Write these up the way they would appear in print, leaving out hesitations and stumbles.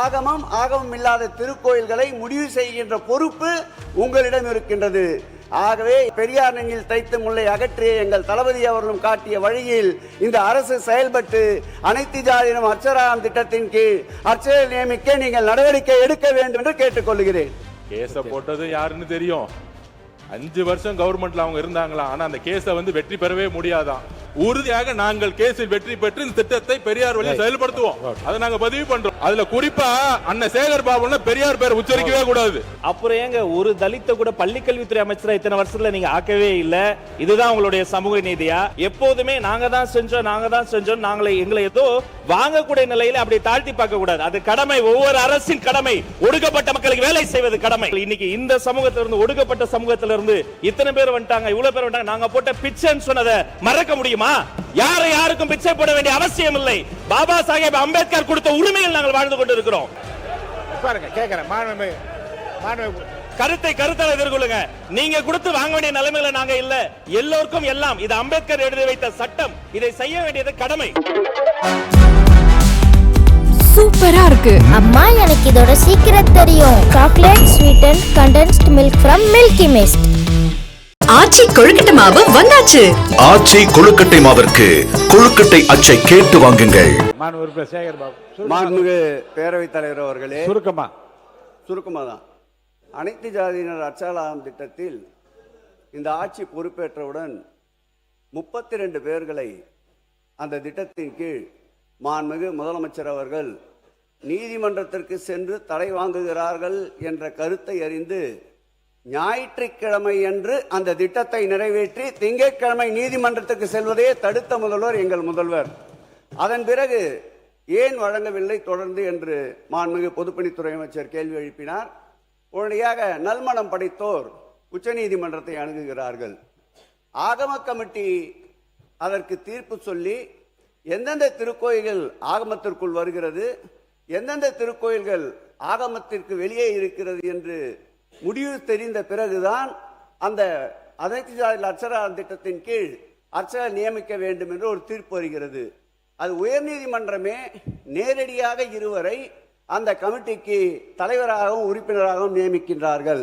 ஆகமம் ஆகமம் இல்லாத திருக்கோயில்களை முடிவு செய்கின்ற பொறுப்பு உங்களிடம் இருக்கின்றது. ஆகவே பெரியார் நெஞ்சில் தைத்த முல்லை அகற்றிய எங்கள் தளபதி அவர்களும் காட்டிய வழியில் இந்த அரசு செயல்பட்டு அனைத்து ஜாதியினம் அர்ச்சகராம் திட்டத்தின் கீழ் அர்ச்சகர் நியமிக்க நீங்கள் நடவடிக்கை எடுக்க வேண்டும் என்று கேட்டுக்கொள்கிறேன். கேஸ போட்டது யாருன்னு தெரியும். 5 வருஷம் கவர்மெண்ட்ல அவங்க இருந்தாங்களா, ஆனா அந்த கேஸை வெற்றி பெறவே முடியாதான். உறுதியாக நாங்கள் கேஸில் வெற்றி பெற்று இந்த திட்டத்தை பெரியார் வழியில் செயல்படுத்துவோம். அதை நாங்க பதிவு பண்றோம். அதுல குறிப்பா அண்ணன் சேகர் பாபுன்னு பெரியார் பேர் உச்சரிக்கவே கூடாது. அப்புறம் ஏங்க ஒரு தலித்த கூட பள்ளிக்கல்வித்துறை அமைச்சரா இத்தனை வருஷத்துல நீங்க ஆக்கவே இல்ல? இதுதான் உங்களுடைய சமூக நீதியா? எப்போதுமே நாங்க தான் செஞ்சோம் நாங்களே எங்களை ஏதோ வாங்கக்கூடிய நிலையில அப்படி தாழ்த்தி பார்க்க கூடாது. அது கடமை, ஒவ்வொரு அரசின் கடமை. ஒடுக்கப்பட்ட மக்களுக்கு வேலை செய்வது கடமை. இன்னைக்கு இந்த சமூகத்திலிருந்து ஒடுக்கப்பட்ட சமூகத்திலிருந்து இத்தனை பேர் வந்துட்டாங்க, இவ்வளவு பேர் வந்துட்டாங்க. நாங்க போட்ட பிச்சைன்னு சொன்னதை மறக்க முடியுமா? யாருக்கும் பிச்சை போட வேண்டிய அவசியம் இல்லை. பாபா சாஹேப் அம்பேத்கர் கொடுத்த உரிமையில் நாங்கள் வாழ்ந்து கொண்டிருக்கிறோம். கருத்தை எதிர்கொள்ளுங்க. நீங்க கொடுத்து வாங்க வேண்டிய நிலைமையில நாங்க இல்ல. எல்லோருக்கும் எல்லாம். இது அம்பேத்கர் எழுதி வைத்த சட்டம். இதை செய்ய வேண்டியது கடமை. சூப்பரா இருக்கு அம்மா, எனக்கு இதோட சீக்கிரம் தெரியும். Chocolate sweetened condensed milk from Milky Mist. Aachi கொழுக்கட்டை மாவு வந்தாச்சு. ஆச்சி கொழுக்கட்டை மாவிற்கு கொழுக்கட்டை அச்சை கேட்டு வாங்குங்கள். மாண்புமிகு பேரவைத் தலைவர் அவர்களே, சுருக்கமா தான் அனைத்து ஜாதியினர் அர்ச்சகராம் திட்டத்தில் இந்த ஆட்சி பொறுப்பேற்றவுடன் 32 பேர்களை அந்த திட்டத்தின் கீழ் மாண்புமிகு முதலமைச்சர் அவர்கள் நீதிமன்றத்திற்கு சென்று தடை வாங்குகிறார்கள் என்ற கருத்தை அறிந்து ஞாயிற்றுக்கிழமை அன்று அந்த திட்டத்தை நிறைவேற்றி திங்கட்கிழமை நீதிமன்றத்துக்கு செல்வதையே தடுத்த முதல்வர் எங்கள் முதல்வர். அதன் பிறகு ஏன் வழங்கவில்லை தொடர்ந்து என்று மாண்புமிகு பொதுப்பணித்துறை அமைச்சர் கேள்வி எழுப்பினார். உடனடியாக நல்மனம் படைத்தோர் உச்சநீதிமன்றத்தை அணுகுகிறார்கள். ஆகம கமிட்டி அதற்கு தீர்ப்பு சொல்லி எந்தெந்த திருக்கோயில்கள் ஆகமத்திற்குள் வருகிறது, எந்தெந்த திருக்கோயில்கள் ஆகமத்திற்கு வெளியே இருக்கிறது என்று முடிவு தெரிந்த பிறகுதான் அந்த அனைத்து ஜாதி அர்ச்சகர் திட்டத்தின் கீழ் அர்ச்சகர் நியமிக்க வேண்டும் என்று ஒரு தீர்ப்பு வருகிறது. அது உயர்நீதிமன்றமே நேரடியாக இருவரை அந்த கமிட்டிக்கு தலைவராகவும் உறுப்பினராகவும் நியமிக்கின்றார்கள்.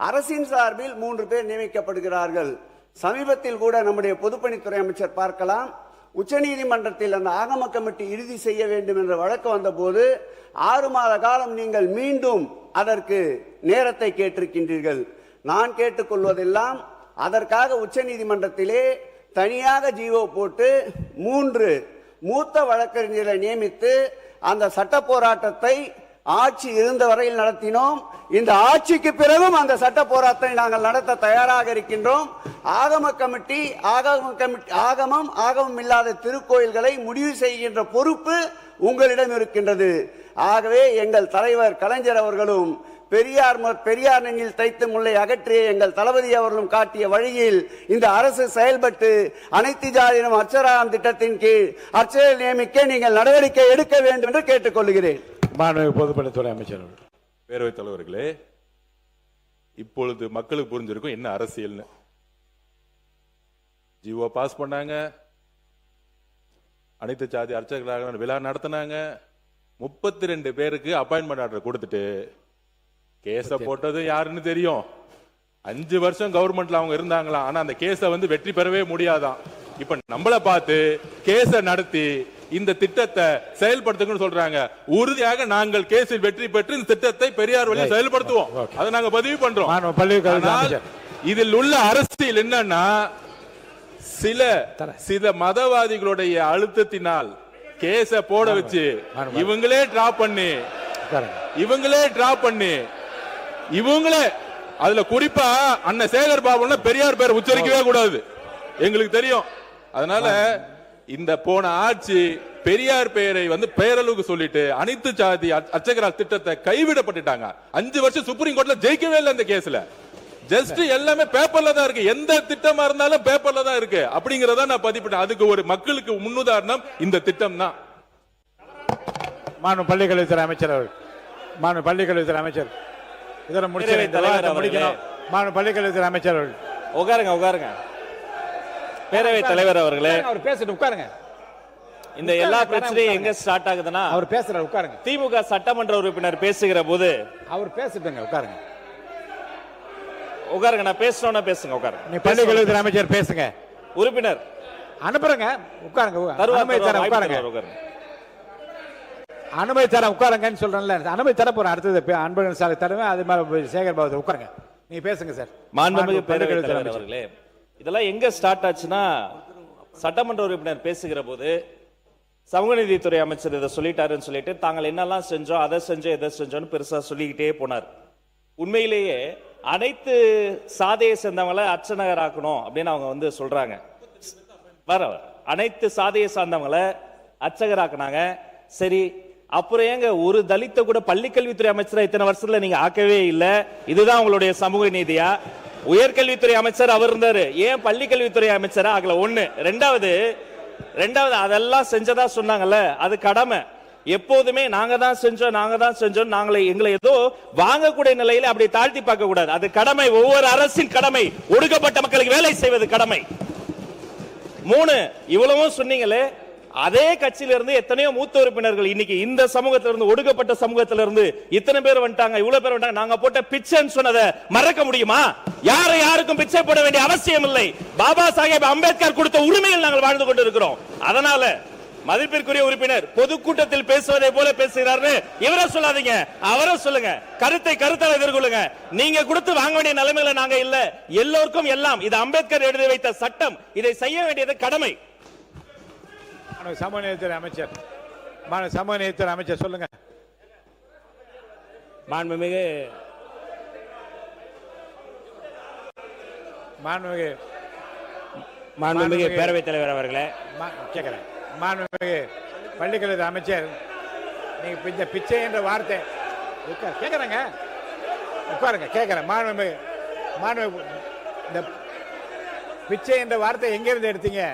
அரசின் சார்பில் 3 பேர் நியமிக்கப்படுகிறார்கள். சமீபத்தில் கூட நம்முடைய பொதுப்பணித்துறை அமைச்சர் பார்க்கலாம், உச்சநீதிமன்றத்தில் அந்த ஆகம கமிட்டி இறுதி செய்ய வேண்டும் என்ற வழக்கு வந்த போது 6 மாத காலம் நீங்கள் மீண்டும் அதற்கு நேரத்தை கேட்டிருக்கின்றீர்கள். நான் கேட்டுக்கொள்வதெல்லாம் அதற்காக உச்சநீதிமன்றத்திலே தனியாக ஜீவோ போட்டு 3 மூத்த வழக்கறிஞரை நியமித்து அந்த சட்ட போராட்டத்தை ஆட்சி இருந்த வரையில் நடத்தினோம். இந்த ஆட்சிக்கு பிறகும் அந்த சட்ட போராட்டத்தை நாங்கள் நடத்த தயாராக இருக்கின்றோம். ஆகமம் இல்லாத திருக்கோயில்களை முடிவு செய்கின்ற பொறுப்பு உங்களிடம் இருக்கின்றது. ஆகவே எங்கள் தலைவர் கலைஞர் அவர்களும் பெரியார் நெஞ்சில் தைத்த முல்லை அகற்றிய எங்கள் தளபதி அவர்களும் காட்டிய வழியில் இந்த அரசு செயல்பட்டு அனைத்து ஜாதியினம் அர்ச்சகராம் திட்டத்தின் கீழ் அர்ச்சகர் நியமிக்க நீங்கள் நடவடிக்கை எடுக்க வேண்டும் என்று கேட்டுக்கொள்கிறேன். பொதுப்பணித்துறை அமைச்சர், பேரவைத் தலைவர்களே, இப்பொழுது மக்களுக்கு புரிஞ்சிருக்கும் என்ன அரசியல்னு. ஜிஓ பாஸ் பண்ணாங்க, அனைத்து ஜாதி அர்ச்சகர்களாக விழா நடத்தினாங்க, 32 பேருக்கு அப்பாயின்மெண்ட் ஆர்டர் கொடுத்துட்டு கேஸ போட்டது யாருன்னு தெரியும். 5 வருஷம் கவர்மெண்ட்ல அவங்க இருந்தாங்களா, ஆனா அந்த கேஸை வெற்றி பெறவே முடியாதான். இப்ப நம்மள பார்த்து கேஸ நடத்தி இந்த திட்டத்தை செயல்படுத்துங்கன்னு சொல்றாங்க. உறுதியாக நாங்கள் கேஸில் வெற்றி பெற்று இந்த திட்டத்தை பெரியார் வழியில் செயல்படுத்துவோம். அதை நாங்க பதிவு பண்றோம். இதில் உள்ள அரசியல் என்னன்னா, சில மதவாதிகளுடைய அழுத்தத்தினால் கேஸ போட வச்சு இவங்களே டிராப் பண்ணி அதுல குறிப்பா அண்ணன் சேகர் பாபுன்னு பெரியார் பேர் உச்சரிக்கவே கூடாது, எங்களுக்கு தெரியும். அதனால இந்த போன ஆட்சி பெரியார் பெயரை பெயரளவுக்கு சொல்லிட்டு அனைத்து ஜாதி அர்ச்சகர் திட்டத்தை கைவிடப்பட்டுட்டாங்க. 5 வருஷம் சுப்ரீம் கோர்ட்ல ஜெயிக்கவே இல்லை இந்த கேஸ்ல. ஜஸ்ட் எல்லாமே பேப்பர்ல தான் இருக்கு. எந்த திட்டமா இருந்தாலும் பேப்பர்ல தான் இருக்கு. அப்படிங்கறத நான் பதிப்பிட்டேன். அதுக்கு ஒரு மக்களுக்கு முன்னுதாரணம் இந்த திட்டம் தான். பள்ளிக்கல்வித்துறை அமைச்சர் அவர்கள், பள்ளிக்கல்வித்துறை அமைச்சர் இதோட முடிக்கணும். பள்ளிக்கல்வித்துறை அமைச்சர் அவர்கள் உட்காருங்க. பேரவைத் தலைவர் அவர்களே, அவர் பேசிட்டு உட்காருங்க. இந்த எல்லா பிரச்சனையும் எங்க ஸ்டார்ட் ஆகுதுன்னா அவர் பேசுறாரு, உட்காருங்க. திமுக சட்டமன்ற உறுப்பினர் பேசுகிற போது அவர் பேசிட்டுங்க, உட்காருங்க. உட்காருங்க, நான் பேசணும்னா பேசுங்க, உட்காருங்க. நீ பள்ளிக்கல்வித்துறை அமைச்சர் பேசுங்க. உறுப்பினர் அனுப்புறங்க, உட்காருங்க. தருவா, அனுமதி தர, உட்காருங்க. உட்காருங்க. அனுமதி தர, உட்காருங்கன்னு சொல்றேன்ல. அனுமதி தர போறேன். அடுத்தது அன்பழகன் சாலை தருவேன். அது மாதிரி சேகர் பாபு உட்காருங்க. நீங்க பேசுங்க சார். மாண்புமிகு பேரவைத் தலைவர் அவர்களே, இதெல்லாம் எங்க ஸ்டார்ட் ஆச்சுன்னா சட்டமன்ற உறுப்பினர் பேசுகிற போது சமூக நீதித்துறை அமைச்சர் இதை சொல்லிட்டாருன்னு சொல்லிட்டு தாங்கள் என்னெல்லாம் செஞ்சோம், அதை செஞ்சோம், எதை செஞ்சோம்னு பெருசா சொல்லிக்கிட்டே போனார். உண்மையிலேயே அனைத்து சாதியை சேர்ந்தவங்களை அர்ச்சனகர் ஆக்கணும் அப்படின்னு அவங்க வந்து சொல்றாங்க. அனைத்து சாதியை சார்ந்தவங்களை அர்ச்சகராக்குனாங்க. சரி, அப்புறம் ஏங்க ஒரு தலித்த கூட பள்ளிக்கல்வித்துறை அமைச்சரா இத்தனை வருஷத்துல நீங்க ஆக்கவே இல்ல? இதுதான் உங்களுடைய சமூக நீதியா? உயர்கல்வித்துறை அமைச்சர் அவர் இருந்தாரு, ஏன் பள்ளிக்கல்வித்துறை அமைச்சரா ஆகல? ஒண்ணு. ரெண்டாவது அதெல்லாம் செஞ்சதா சொன்னாங்கல்ல, அது கடமை. எப்போதுமே நாங்க தான் செஞ்சோம், நாங்க தான் செஞ்சோம், எங்களை ஏதோ வாங்கக்கூடிய நிலையில அப்படி தாழ்த்தி பார்க்க கூடாது. அது கடமை, ஒவ்வொரு அரசின் கடமை. ஒடுக்கப்பட்ட மக்களுக்கு வேலை செய்வது கடமை. 3, இவ்வளவும் சொன்னீங்களே, அதே கட்சியில இருந்து எத்தனையோ மூத்த உறுப்பினர்கள் இன்னைக்கு இந்த சமூகத்தில இருந்து, ஒடுக்கப்பட்ட சமூகத்தில இருந்து இத்தனை பேர் வந்துட்டாங்க, இவ்வளவு பேர் வந்துட்டாங்க. நாங்க போட்ட பிச்சைன்னு சொன்னதை மறக்க முடியுமா? யாருக்கும் பிச்சை போட வேண்டிய அவசியம் இல்லை. பாபா சாஹேப் அம்பேத்கர் கொடுத்த உரிமையில் நாங்கள் வாழ்ந்து கொண்டிருக்கிறோம். அதனால மதிப்பிற்குரிய உறுப்பினர் பொதுக்கூட்டத்தில் பேசுவதை போல பேசுகிறாரு, இவரை சொல்லாதீங்க, அவரை சொல்லுங்க. கருத்தை எதிர்கொள்ளுங்க. நீங்க கொடுத்து வாங்க வேண்டிய நிலைமையில நாங்க இல்ல. எல்லோருக்கும் எல்லாம். இது அம்பேத்கர் எழுதி வைத்த சட்டம். இதை செய்ய வேண்டியது கடமை. சமூக நீதித்துறை அமைச்சர் சொல்லுங்க. மாண்புமிகு பேரவைத் தலைவர் அவர்களே, கேட்கிறேன். மாண்புமிகு பள்ளிக்கல்வித்துறை அமைச்சர், நீங்க இந்த பிச்சை என்ற வார்த்தை கேட்கறேங்க, உட்காருங்க. கேட்கிறேன். மாண்புமிகு இந்த பிச்சை என்ற வார்த்தை எங்க இருந்து எடுத்தீங்க?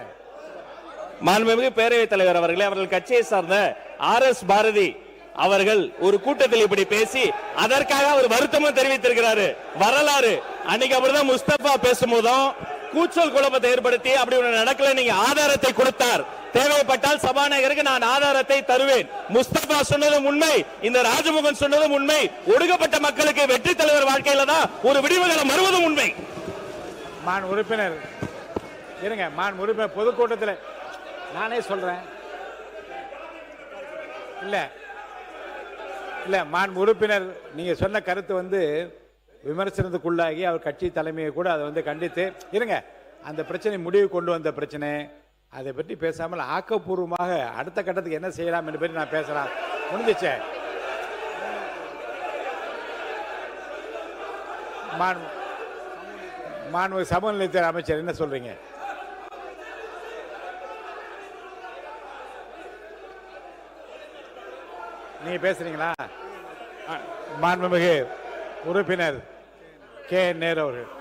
மாண்புமிகு பேரவைத் தலைவர் அவர்களே, அவர்கள் கட்சியை சார்ந்த RS பாரதி அவர்கள் ஒரு கூட்டத்தில் இப்படி பேசி அதற்காக அவர் வருத்தமும் தெரிவித்திருக்கிறாரு. வரலாறு அன்னைக்கு அப்படிதான் முஸ்தபா பேசும்போதும் கூச்சல் குழப்பத்தை ஏற்படுத்தி அப்படி ஒன்று நடக்கல, நீங்க ஆதாரத்தை கொடுத்தார். தேவைப்பட்டால் சபாநாயகருக்கு நான் ஆதாரத்தை தருவேன். முஸ்தபா சொன்னதும் உண்மை, இந்த ராஜமுகன் சொன்னதும் உண்மை. ஒடுக்கப்பட்ட மக்களுக்கு வெற்றி தலைவர் வாழ்க்கையில தான் ஒரு விடிவுகளை மறுவதும் உண்மை. மான் உறுப்பினர் இருங்க. மான் உறுப்பினர் பொதுக்கூட்டத்தில் நானே சொல்றேன். இல்ல மான் உறுப்பினர், நீங்க சொன்ன கருத்து வந்து விமர்சனத்துக்குள்ளாகி அவர் கட்சி தலைமையை கூட அதை வந்து கண்டித்து இருங்க. அந்த பிரச்சனை முடிவு கொண்டு வந்த பிரச்சனை, அதை பற்றி பேசாமல் ஆக்கப்பூர்வமாக அடுத்த கட்டத்துக்கு என்ன செய்யலாம் என்று பற்றி நான் பேசலாம். முடிஞ்சிச்சே. மாண்பு சமூக நீதித்துறை அமைச்சர் என்ன சொல்றீங்க? நீங்க பேசுறீங்களா? மாண்புமிகு உறுப்பினர் KN நேரு அவர்கள்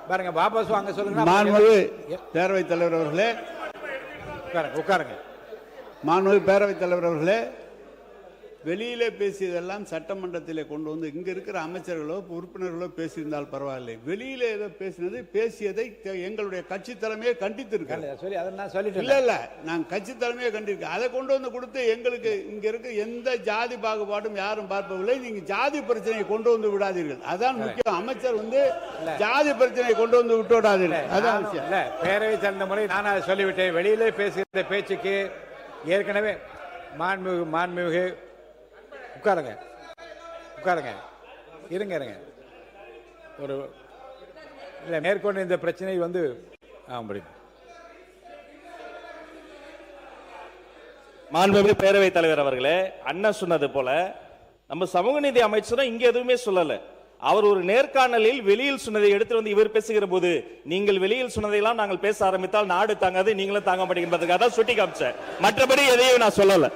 பாருங்க. வாபஸ் வாங்க சொல்லுங்க. மாண்புமிகு பேரவைத் தலைவர் அவர்களே, உட்காருங்க. மாண்புமிகு பேரவைத் தலைவர் அவர்களே, வெளியிலே பேசியதெல்லாம் சட்டமன்றத்திலே கொண்டு வந்து இங்க இருக்கிற அமைச்சர்களோ உறுப்பினர்களோ பேசியிருந்தால் பரவாயில்லை. வெளியிலே ஏதோ பேசியதை எங்களுடைய கட்சி தலைமையை கண்டித்திருக்கேன். இல்ல நான் கட்சி தலைமையை கண்டிருக்கேன். அதை கொண்டு வந்து கொடுத்து எங்களுக்கு இங்க இருக்க எந்த ஜாதி பாகுபாடும் யாரும் பார்ப்பதில்லை. நீங்க ஜாதி பிரச்சனையை கொண்டு வந்து விடாதீர்கள். அதான் முக்கியம். அமைச்சர் வந்து ஜாதி பிரச்சனையை கொண்டு வந்து விட்டு விடாதீர்கள். அதான் விஷயம். பேரவை சேர்ந்த முறை நான் அதை சொல்லிவிட்டேன். வெளியிலே பேசுகிற பேச்சுக்கு ஏற்கனவே மாண்புமிகு உட்காருங்க. இருங்க. ஒரு இல்லை, மேற்கொண்டு இந்த பிரச்சனை வந்து மாண்புமிகு பேரவைத் தலைவர் அவர்களே, அண்ணன் சொன்னது போல நம்ம சமூக நீதி அமைச்சரும் இங்க எதுவுமே சொல்லல. அவர் ஒரு நேர்காணலில் வெளியில் சொன்னதை எடுத்து வந்து இவர் பேசுகிற போது, நீங்கள் வெளியில் சொன்னதையெல்லாம் நாங்கள் பேச ஆரம்பித்தால் நாடு தாங்காது, நீங்களும் தாங்க மாட்டேங்கிறதுக்காக தான் சுட்டி காமிச்சேன். மற்றபடி எதையும் நான் சொல்லல.